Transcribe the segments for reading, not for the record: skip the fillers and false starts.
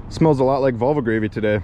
Smells a lot like Volvo gravy today.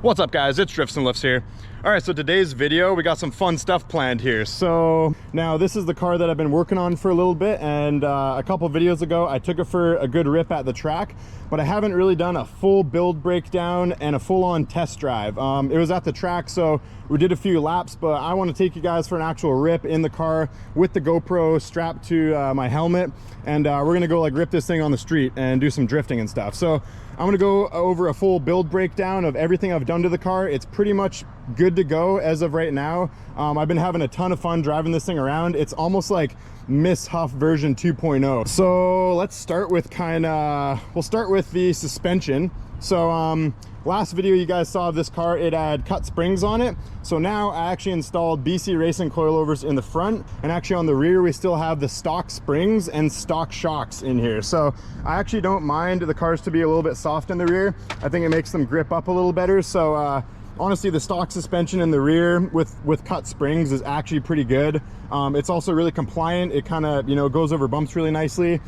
What's up guys, it's Drifts and Lifts here. All right, so today's video, we got some fun stuff planned here. So now this is the car that I've been working on for a little bit, and a couple videos ago, I took it for a good rip at the track, but I haven't really done a full build breakdown and a full-on test drive. It was at the track, so we did a few laps, but I want to take you guys for an actual rip in the car with the GoPro strapped to my helmet, and we're gonna go like rip this thing on the street and do some drifting and stuff. So I'm gonna go over a full build breakdown of everything I've done to the car. It's pretty much good to go as of right now. I've been having a ton of fun driving this thing around. It's almost like Miss Huff version 2.0. So let's start with we'll start with the suspension. So last video you guys saw of this car, it had cut springs on it. So now I actually installed BC Racing coilovers in the front, and actually on the rear we still have the stock springs and stock shocks in here. So I actually don't mind the cars to be a little bit soft in the rear. I think it makes them grip up a little better. So honestly, the stock suspension in the rear with cut springs is actually pretty good. It's also really compliant. It kind of, you know, goes over bumps really nicely.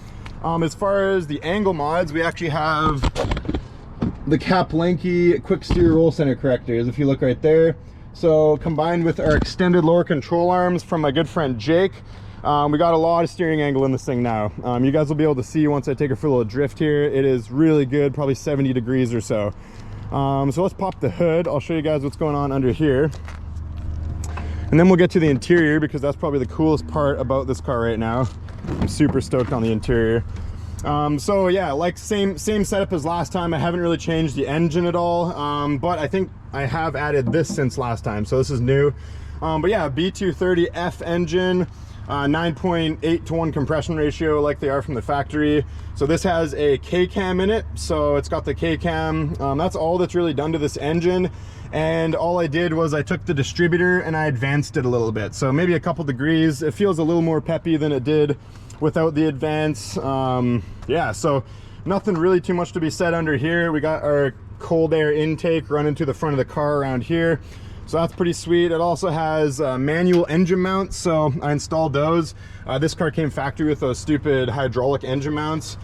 As far as the angle mods, we actually have the Cap Lanky quick steer roll center correctors, if you look right there. So combined with our extended lower control arms from my good friend Jake, we got a lot of steering angle in this thing now. You guys will be able to see once I take it for a little drift here. It is really good, probably 70 degrees or so. So let's pop the hood. I'll show you guys what's going on under here, and then we'll get to the interior, because that's probably the coolest part about this car right now. I'm super stoked on the interior. So yeah, like same setup as last time. I haven't really changed the engine at all, but I think I have added this since last time, so this is new. But yeah, B230F engine, 9.8 to 1 compression ratio like they are from the factory. So this has a K-cam in it, so it's got the K-cam. That's all that's really done to this engine, and all I did was I took the distributor and I advanced it a little bit, so maybe a couple degrees. It feels a little more peppy than it did without the advance. Yeah, so nothing really too much to be said under here. We got our cold air intake running to the front of the car around here, so that's pretty sweet. It also has manual engine mounts, so I installed those. This car came factory with those stupid hydraulic engine mounts.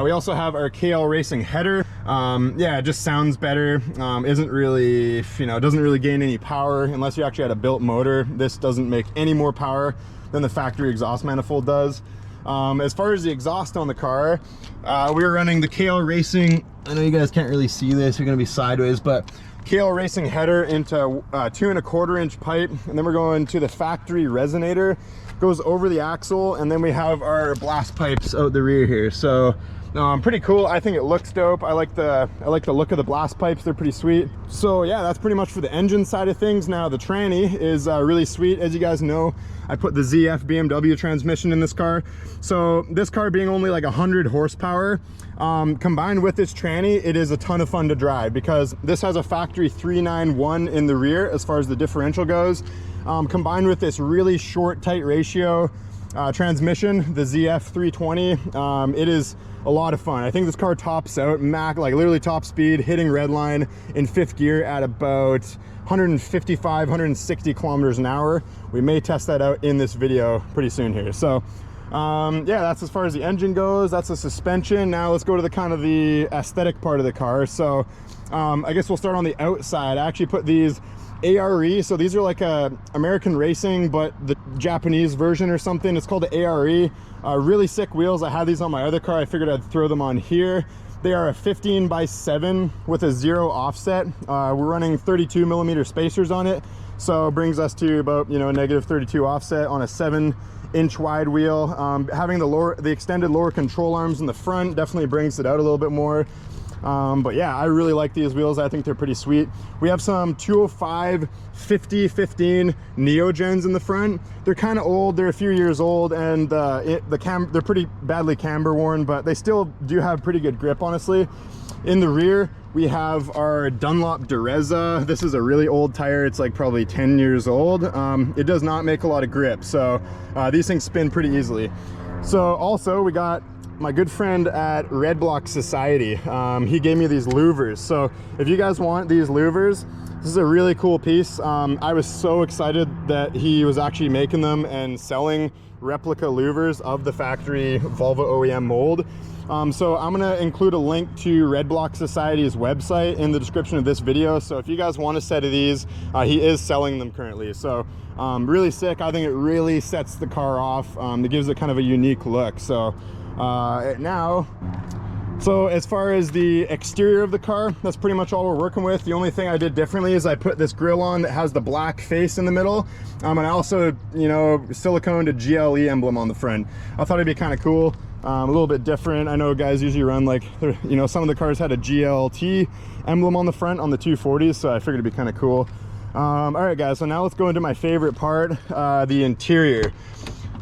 We also have our KL Racing header. Yeah, it just sounds better. Isn't really, you know, doesn't really gain any power unless you actually had a built motor. This doesn't make any more power than the factory exhaust manifold does. As far as the exhaust on the car, we're running the KL Racing, I know you guys can't really see this, you're gonna be sideways, but KL Racing header into 2¼ inch pipe, and then we're going to the factory resonator, goes over the axle, and then we have our blast pipes out the rear here. So pretty cool. I think it looks dope. I like the look of the blast pipes. They're pretty sweet. So yeah, that's pretty much for the engine side of things. Now the tranny is really sweet. As you guys know, I put the ZF BMW transmission in this car. So this car being only like 100 horsepower, combined with this tranny, it is a ton of fun to drive, because this has a factory 391 in the rear as far as the differential goes, combined with this really short, tight ratio transmission, the ZF 320. It is a lot of fun. I think this car tops out like literally top speed, hitting red line in 5th gear at about 155, 160 kilometers an hour. We may test that out in this video pretty soon here. So yeah, that's as far as the engine goes. That's the suspension. Now let's go to the kind of the aesthetic part of the car. So I guess we'll start on the outside. I actually put these ARE, so these are like a American Racing but the Japanese version or something. It's called the ARE. Really sick wheels. I had these on my other car. I figured I'd throw them on here. They are a 15/7 with a 0 offset. We're running 32 millimeter spacers on it, so it brings us to about, you know, a -32 offset on a 7-inch wide wheel. Having the extended lower control arms in the front definitely brings it out a little bit more. But yeah, I really like these wheels. I think they're pretty sweet. We have some 205 50/15 Neogens in the front. They're kind of old. They're a few years old, and they're pretty badly camber worn, but they still do have pretty good grip, honestly. In the rear, we have our Dunlop Dureza. This is a really old tire. It's like probably 10 years old. It does not make a lot of grip, so these things spin pretty easily. So also we got my good friend at Red Block Society. He gave me these louvers. So if you guys want these louvers, this is a really cool piece. I was so excited that he was actually making them and selling replica louvers of the factory Volvo OEM mold. So I'm gonna include a link to Red Block Society's website in the description of this video. So if you guys want a set of these, he is selling them currently. So really sick. I think it really sets the car off. It gives it kind of a unique look. So so as far as the exterior of the car, that's pretty much all we're working with. The only thing I did differently is I put this grille on that has the black face in the middle. And I also, you know, siliconed a GLE emblem on the front. I thought it'd be kind of cool, a little bit different. I know guys usually run like, you know, some of the cars had a GLT emblem on the front on the 240s, so I figured it'd be kind of cool. All right, guys, so now let's go into my favorite part, the interior.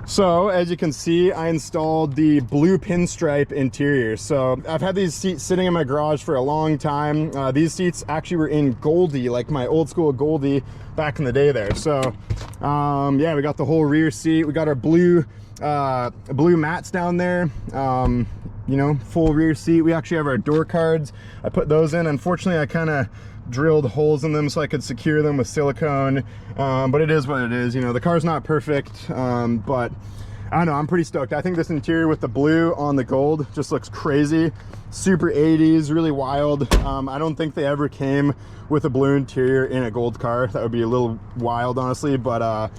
So as you can see, I installed the blue pinstripe interior. So I've had these seats sitting in my garage for a long time. These seats actually were in Goldie, like my old school Goldie back in the day there. So yeah, we got the whole rear seat. We got our blue mats down there. You know, full rear seat. We actually have our door cards. I put those in. Unfortunately, I kind of drilled holes in them so I could secure them with silicone, but it is what it is. You know, the car's not perfect, but I don't know, I'm pretty stoked. I think this interior with the blue on the gold just looks crazy. Super 80s, really wild. I don't think they ever came with a blue interior in a gold car. That would be a little wild, honestly. But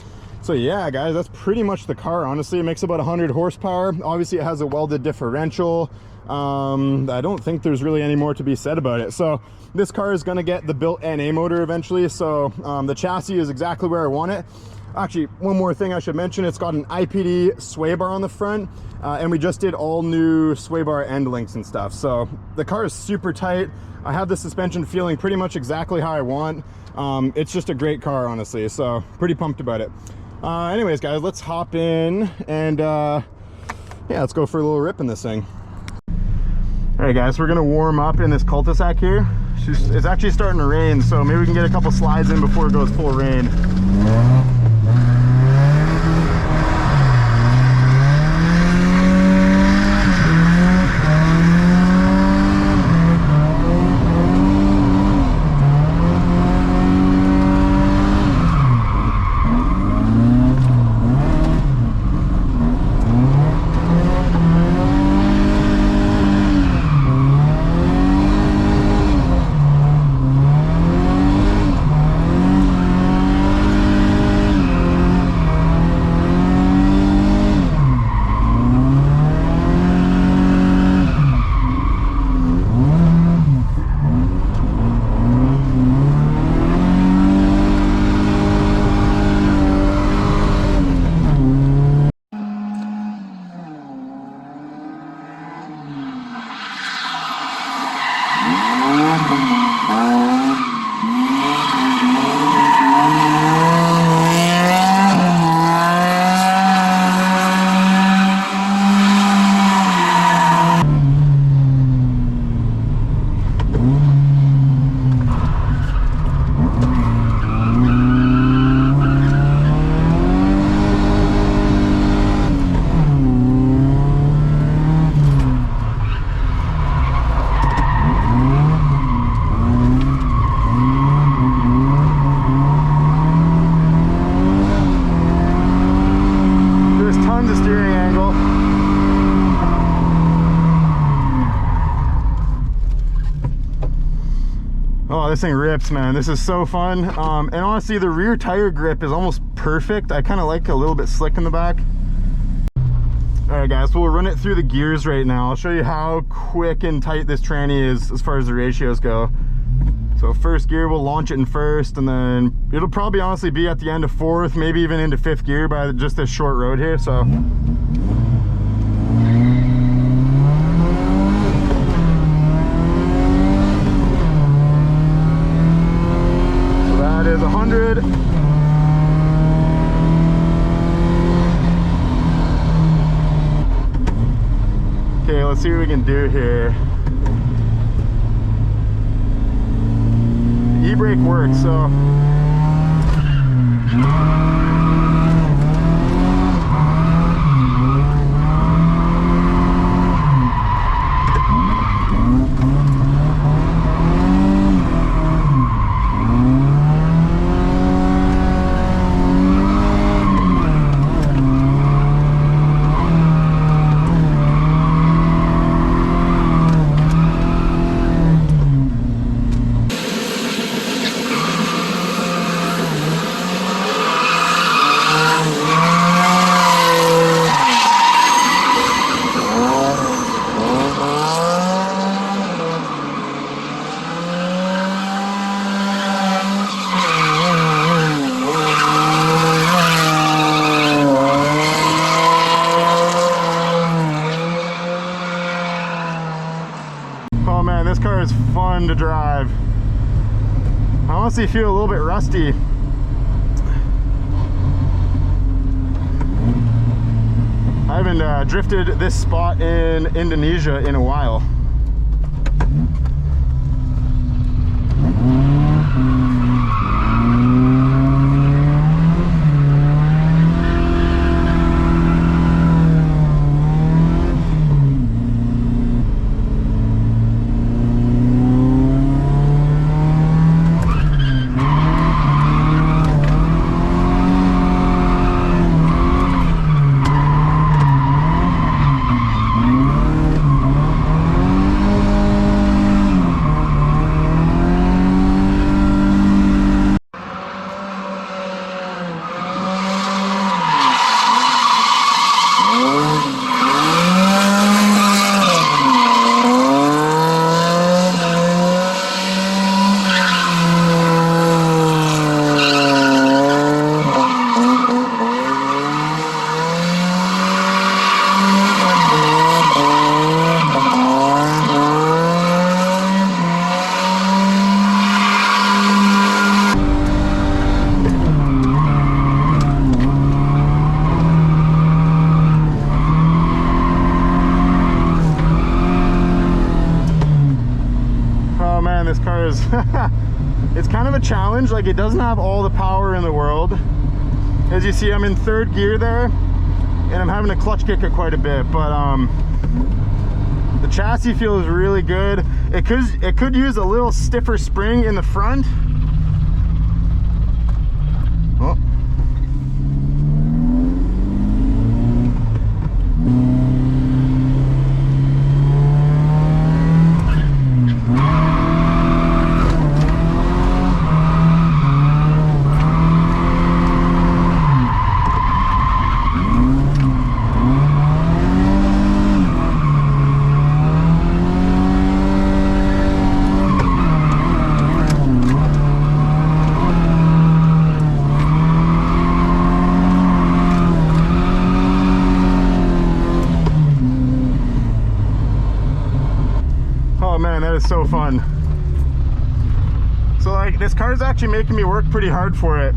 so yeah, guys, that's pretty much the car. Honestly, it makes about 100 horsepower. Obviously it has a welded differential. I don't think there's really any more to be said about it. So this car is going to get the built NA motor eventually. So the chassis is exactly where I want it. Actually, one more thing I should mention, it's got an IPD sway bar on the front, and we just did all new sway bar end links and stuff. So the car is super tight. I have the suspension feeling pretty much exactly how I want. It's just a great car, honestly. So pretty pumped about it. Anyways, guys, let's hop in and yeah, let's go for a little rip in this thing. All right, guys, we're gonna warm up in this cul-de-sac here. It's actually starting to rain, so maybe we can get a couple slides in before it goes full rain. Oh, this thing rips, man. This is so fun. And honestly, the rear tire grip is almost perfect. I kind of like a little bit slick in the back. All right, guys, so we'll run it through the gears right now. I'll show you how quick and tight this tranny is as far as the ratios go. So first gear, we'll launch it in first, and then it'll probably honestly be at the end of fourth, maybe even into fifth gear by just this short road here. So that is 100. Okay, let's see what we can do here. The e-brake works, so man, this car is fun to drive. I honestly feel a little bit rusty. I haven't drifted this spot in Indonesia in a while. This car is it's kind of a challenge. Like, it doesn't have all the power in the world. As you see, I'm in third gear there and I'm having to clutch kick it quite a bit, but the chassis feels really good. It could use a little stiffer spring in the front. Oh. Man, that is so fun. So like, this car is actually making me work pretty hard for it.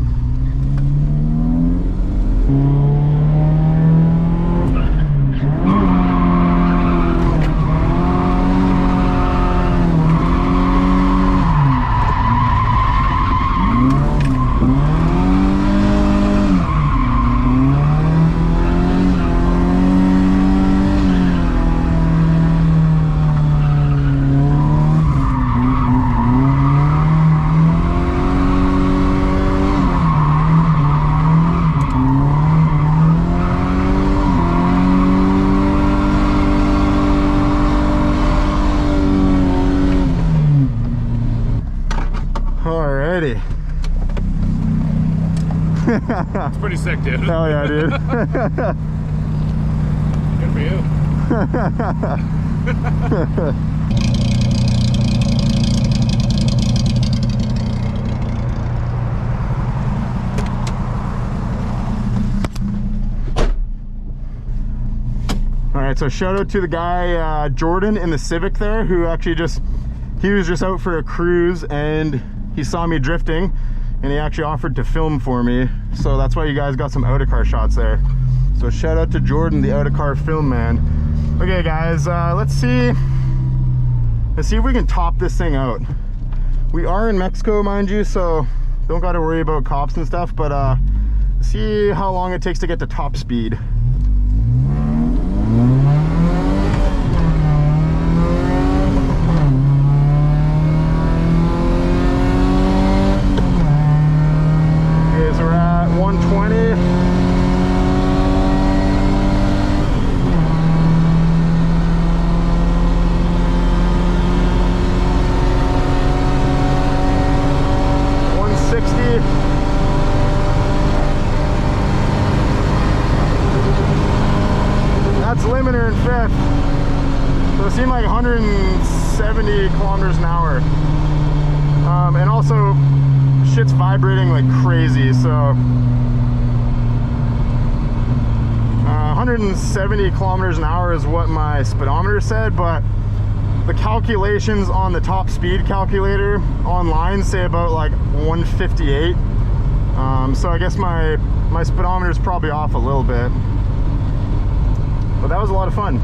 Alrighty. It's pretty sick, dude. Hell yeah, dude. Good for you. Alright, so shout out to the guy Jordan in the Civic there, who actually he was just out for a cruise and he saw me drifting and he actually offered to film for me. So that's why you guys got some out-of-car shots there. So shout out to Jordan, the out-of-car film man. Okay guys, let's see if we can top this thing out. We are in Mexico, mind you, so don't got to worry about cops and stuff, but see how long it takes to get to top speed. Okay, so we're at 120. That's limiter in fifth. So it seemed like 170 kilometers an hour. And also, shit's vibrating like crazy, so 170 kilometers an hour is what my speedometer said, but the calculations on the top speed calculator online say about like 158. So I guess my speedometer is probably off a little bit. But that was a lot of fun.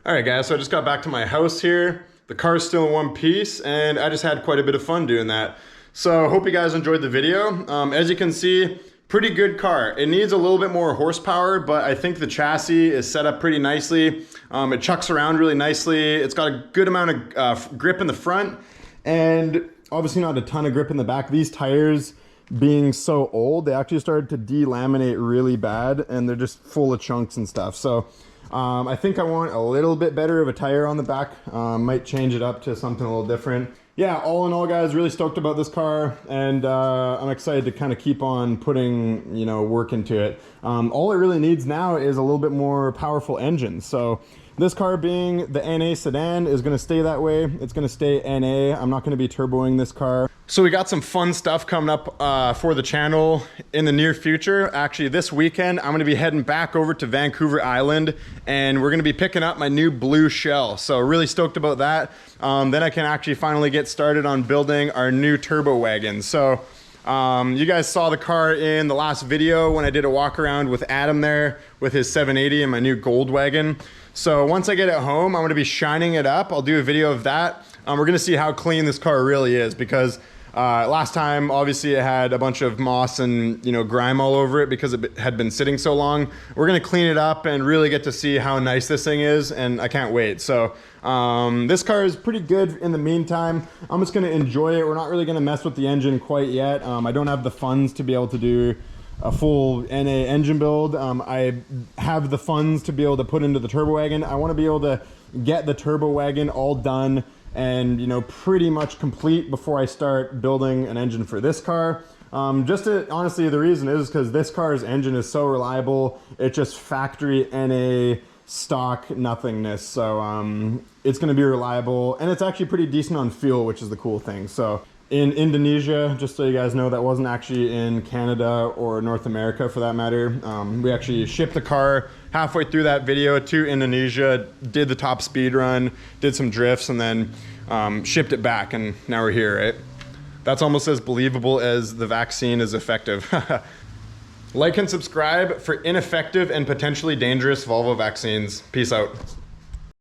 All right, guys, so I just got back to my house here. The car's still in one piece, and I just had quite a bit of fun doing that. So hope you guys enjoyed the video. As you can see, pretty good car. It needs a little bit more horsepower, but I think the chassis is set up pretty nicely. It chucks around really nicely. It's got a good amount of grip in the front, and obviously not a ton of grip in the back. These tires, being so old, they actually started to delaminate really bad, and they're just full of chunks and stuff. So I think I want a little bit better of a tire on the back. Might change it up to something a little different. Yeah, all in all, guys, really stoked about this car, and I'm excited to kind of keep on putting, you know, work into it. All it really needs now is a little bit more powerful engine. So this car, being the NA sedan, is going to stay that way. It's going to stay NA. I'm not going to be turboing this car. So we got some fun stuff coming up for the channel in the near future. Actually, this weekend, I'm going to be heading back over to Vancouver Island, and we're going to be picking up my new blue shell. So really stoked about that. Then I can actually finally get started on building our new turbo wagon. So you guys saw the car in the last video when I did a walk around with Adam there with his 780 and my new gold wagon. So once I get it home, I'm going to be shining it up. I'll do a video of that. We're going to see how clean this car really is, because last time, obviously, it had a bunch of moss and, you know, grime all over it because it had been sitting so long. We're going to clean it up and really get to see how nice this thing is, and I can't wait. So this car is pretty good in the meantime. I'm just going to enjoy it. We're not really going to mess with the engine quite yet. I don't have the funds to be able to do a full NA engine build. I have the funds to be able to put into the turbo wagon. I want to be able to get the turbo wagon all done and, you know, pretty much complete before I start building an engine for this car. Honestly, the reason is because this car's engine is so reliable. It's just factory NA stock nothingness. So it's going to be reliable, and it's actually pretty decent on fuel, which is the cool thing. So in Indonesia, just so you guys know, that wasn't actually in Canada or North America for that matter. We actually shipped the car halfway through that video to Indonesia, did the top speed run, did some drifts, and then shipped it back, and now we're here, right? That's almost as believable as the vaccine is effective. Like and subscribe for ineffective and potentially dangerous Volvo vaccines. Peace out.